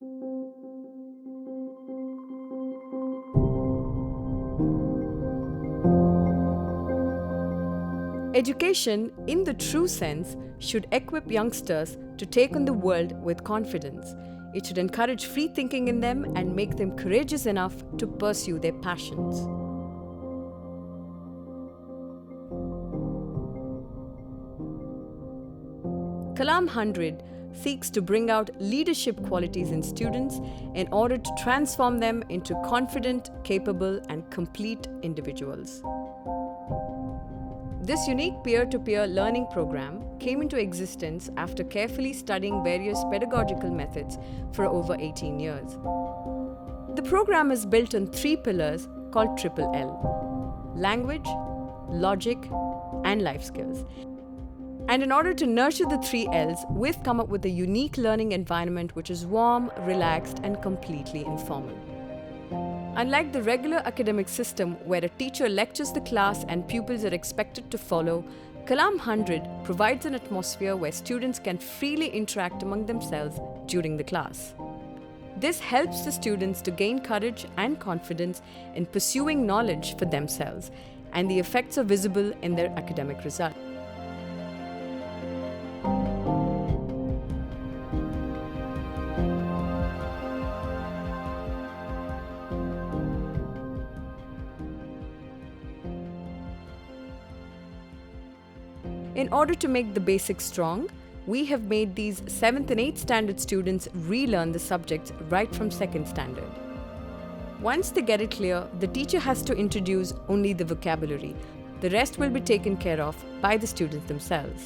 Education, in the true sense, should equip youngsters to take on the world with confidence. It should encourage free thinking in them and make them courageous enough to pursue their passions. Kalam 100 seeks to bring out leadership qualities in students in order to transform them into confident, capable, and complete individuals. This unique peer-to-peer learning program came into existence after carefully studying various pedagogical methods for over 18 years. The program is built on 3 pillars called Triple L: language, logic, and life skills. And in order to nurture the 3 L's, we've come up with a unique learning environment which is warm, relaxed, and completely informal. Unlike the regular academic system where a teacher lectures the class and pupils are expected to follow, Kalam 100 provides an atmosphere where students can freely interact among themselves during the class. This helps the students to gain courage and confidence in pursuing knowledge for themselves, and the effects are visible in their academic results. In order to make the basics strong, we have made these 7th and 8th standard students relearn the subjects right from 2nd standard. Once they get it clear, the teacher has to introduce only the vocabulary. The rest will be taken care of by the students themselves.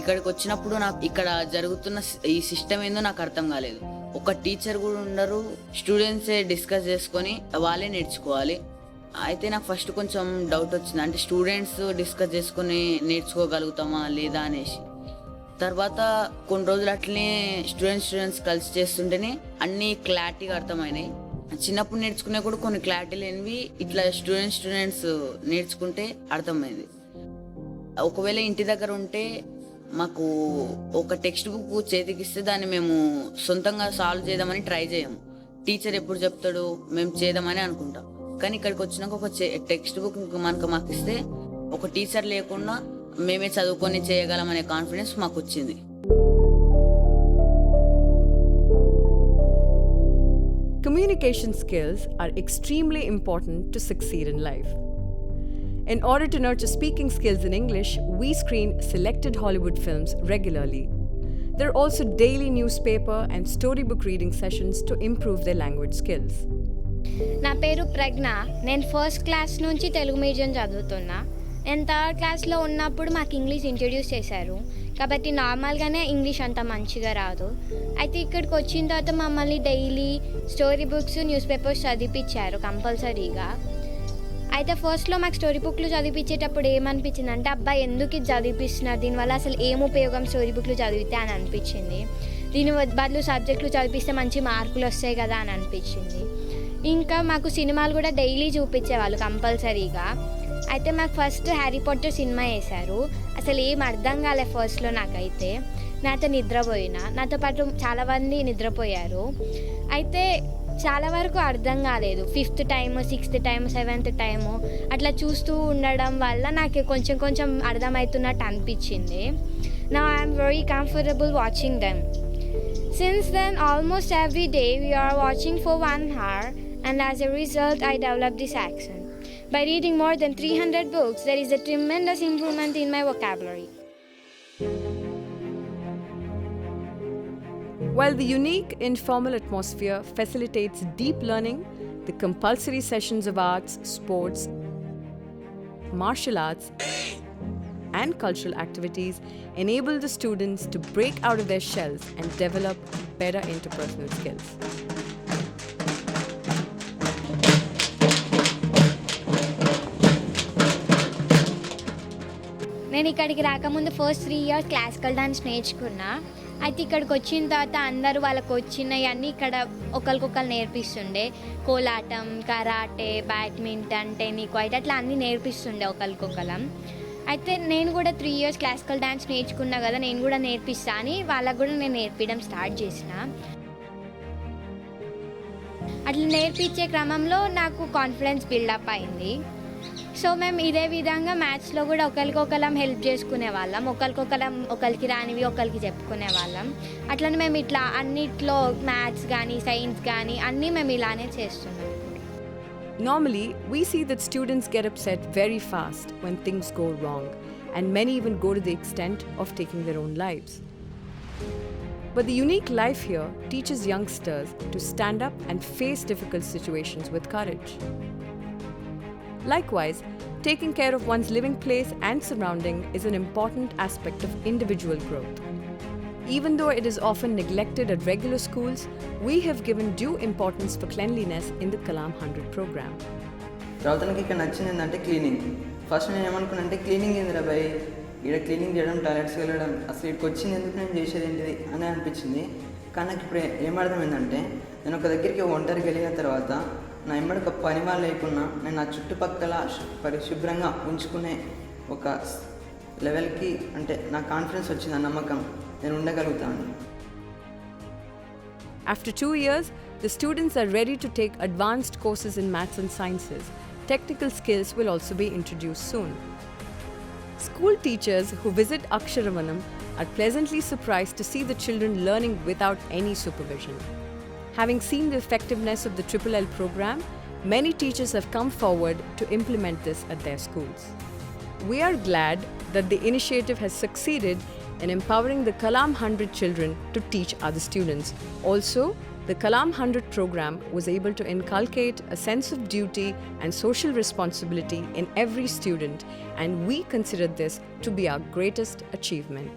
ఇక్కడికి వచ్చినప్పుడు నాకు ఇక్కడ జరుగుతున్న ఈ system ఏందో నాకు అర్థం కాలేదు. ఒక టీచర్ కూడా ఉండరు, స్టూడెంట్సే డిస్కస్ చేసుకొని వాళ్ళే నేర్చుకోవాలి. అయితే నాకు ఫస్ట్ కొంచెం డౌట్ వచ్చింది, అంటే స్టూడెంట్స్ డిస్కస్ చేసుకొని నేర్చుకోగలుగుతామా లేదా అనేసి. తర్వాత కొన్ని రోజులు అట్లనే స్టూడెంట్స్ కలిసి చేస్తుంటేనే అన్నీ క్లారిటీగా అర్థమైనాయి. చిన్నప్పుడు నేర్చుకునే కూడా కొన్ని క్లారిటీ లేనివి ఇట్లా స్టూడెంట్స్ నేర్చుకుంటే అర్థమైంది. ఒకవేళ ఇంటి దగ్గర ఉంటే మాకు ఒక టెక్స్ట్ బుక్ చేతికిస్తే దాన్ని మేము సొంతంగా సాల్వ్ చేద్దామని ట్రై చేయము. టీచర్ ఎప్పుడు చెప్తాడు మేము చేద్దామని అనుకుంటాం. కానీ ఇక్కడికి వచ్చినాక ఒక టెక్స్ట్ బుక్ మాకు ఇస్తే ఒక టీచర్ లేకుండా మేమే చదువుకొని చేయగలమనే కాన్ఫిడెన్స్ మాకు వచ్చింది. Communication skills are extremely important to succeed in life. In order to nurture speaking skills in English, we screen selected Hollywood films regularly. There are also daily newspaper and storybook reading sessions to improve their language skills. నా పేరు ప్రజ్ఞ. నేను first class నుంచి Telugu medium చదువుతున్నా. నేను third క్లాస్లో ఉన్నప్పుడు మాకు English introduce చేశారు, కాబట్టి నార్మల్గానే ఇంగ్లీష్ అంత మంచిగా రాదు. అయితే ఇక్కడికి వచ్చిన తర్వాత మమ్మల్ని daily story books, newspapers చదివించారు కంపల్సరీగా. అయితే ఫస్ట్లో మాకు స్టోరీ బుక్లు చదివించేటప్పుడు ఏమనిపించింది అంటే, అబ్బాయి ఎందుకు ఇది చదివిస్తున్నారు, దీనివల్ల అసలు ఏం ఉపయోగం స్టోరీ బుక్లు చదివితే అని అనిపించింది. దీని బదులు సబ్జెక్టులు చదివిస్తే మంచి మార్కులు వస్తాయి కదా అని అనిపించింది. ఇంకా మాకు సినిమాలు కూడా డైలీ చూపించేవాళ్ళు కంపల్సరీగా. అయితే మాకు ఫస్ట్ హ్యారీ పాటర్ సినిమా వేశారు. అసలు ఏం అర్థం కాలే ఫస్ట్లో నాకైతే. నాతో నిద్రపోయినా, నాతో పాటు చాలామంది నిద్రపోయారు. అయితే చాలా వరకు అర్థం కాలేదు. 5th time, 6th time, 7th time అట్లా చూస్తూ ఉండడం వల్ల నాకు కొంచెం అర్థమవుతున్నట్టు అనిపించింది. Now I am very comfortable watching them. Since then, almost every day we are watching for 1 hour, and as a result I developed this accent. By reading more than 300 books, there is a tremendous improvement in my vocabulary. While the unique informal atmosphere facilitates deep learning, the compulsory sessions of arts, sports, martial arts, and cultural activities enable the students to break out of their shells and develop better interpersonal skills. నేను ఇక్కడికి రాకముందు first 3 years classical dance నేర్చుకున్నా. అయితే ఇక్కడికి వచ్చిన తర్వాత అందరూ వాళ్ళకు వచ్చినవన్నీ ఇక్కడ ఒకరికొకరు నేర్పిస్తుండే. కోలాటం, కరాటే, బ్యాడ్మింటన్, టెన్నిక్వైట్ అట్లా అన్నీ నేర్పిస్తుండే ఒకరికొకరం. అయితే నేను కూడా 3 ఇయర్స్ క్లాసికల్ డ్యాన్స్ నేర్చుకున్నా కదా, నేను కూడా నేర్పిస్తా అని వాళ్ళకు కూడా నేను నేర్పించడం స్టార్ట్ చేసిన. అట్లా నేర్పించే క్రమంలో నాకు కాన్ఫిడెన్స్ బిల్డప్ అయింది. సో మేము ఇదే విధంగా మ్యాథ్స్లో కూడా ఒకరికొకరం హెల్ప్ చేసుకునే వాళ్ళం, ఒకరికి రానివి ఒకరికి చెప్పుకునే వాళ్ళం. అట్లనే మేము ఇట్లా అన్నిట్లో మ్యాథ్స్ కానీ సైన్స్ కానీ అన్నీ మేము ఇలానే చేస్తున్నాం. Normally, we see that students get upset very fast when things go wrong, and many even go to the extent of taking their own lives. But the unique life here teaches youngsters to stand up and face difficult situations with courage. Likewise, taking care of one's living place and surrounding is an important aspect of individual growth. Even though it is often neglected at regular schools, we have given due importance for cleanliness in the Kalam 100 program. రావుతానికి ఇక్కడ నచ్చింది ఏంటంటే cleaning. First నేను ఏమనుకున్నా అంటే cleaning ఏందిరా భయ్, ఇక్కడ cleaning చేయడం, టాయిలెట్స్ వెళ్ళడం, అసలు ఇక్కడికి వచ్చింది ఎందుకు, నేను చేసేది ఏంటిది అని అనిపించింది. కానీ నాకు ఇప్పుడు ఏమర్థమైందంటే, నేను ఒక దగ్గరికి ఒంటరికి వెళ్ళిన తర్వాత నా ఎమ్మడి ఒక పని వాళ్ళు లేకున్నా నేను నా చుట్టుపక్కల పరిశుభ్రంగా ఉంచుకునే ఒక లెవెల్కి అంటే నా కాన్ఫిడెన్స్ వచ్చింది, ఆ నమ్మకం నేను ఉండగలుగుతాను. After 2 years, the students are ready to take advanced courses in maths and sciences. Technical skills will also be introduced soon. School teachers who visit Aksharavanam are pleasantly surprised to see the children learning without any supervision. Having seen the effectiveness of the Triple L program, many teachers have come forward to implement this at their schools. We are glad that the initiative has succeeded in empowering the Kalam 100 children to teach other students. Also, the Kalam 100 program was able to inculcate a sense of duty and social responsibility in every student, and we consider this to be our greatest achievement.